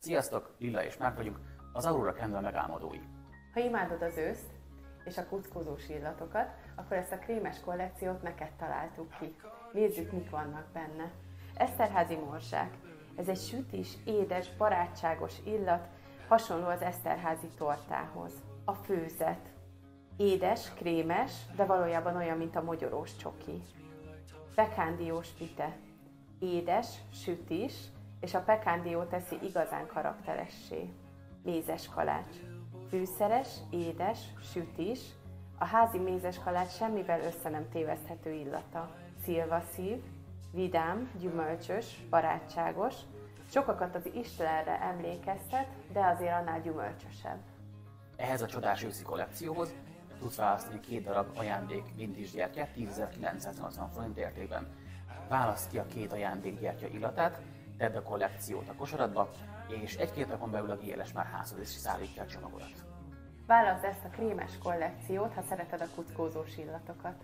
Sziasztok, Lilla és Márk vagyunk, az Aurora Candle megálmodói. Ha imádod az őszt és a kuckózós illatokat, akkor ezt a krémes kollekciót neked találtuk ki. Nézzük, mik vannak benne. Eszterházi morzsák. Ez egy sütis, édes, barátságos illat, hasonló az eszterházi tortához. A főzet. Édes, krémes, de valójában olyan, mint a mogyorós csoki. Pekándiós pite. Édes, sütis, és a pekándió teszi igazán karakteressé. Mézes kalács. Fűszeres, édes, sütis, a házi mézes kalács semmivel össze nem téveszthető illata. Szilvaszív, vidám, gyümölcsös, barátságos, sokakat az Istenre emlékeztet, de azért annál gyümölcsösebb. Ehhez a csodás őszi kollekcióhoz tudsz választani 2 darab ajándék vintage gyertyát 10.980 forint értékben. Válaszd ki a 2 ajándékgyertya illatát, tedd a kollekciót a kosaradba, és 1-2 napon belül a GLS már házhoz is szállítja a csomagodat. Válaszd ezt a krémes kollekciót, ha szereted a kuckózós illatokat.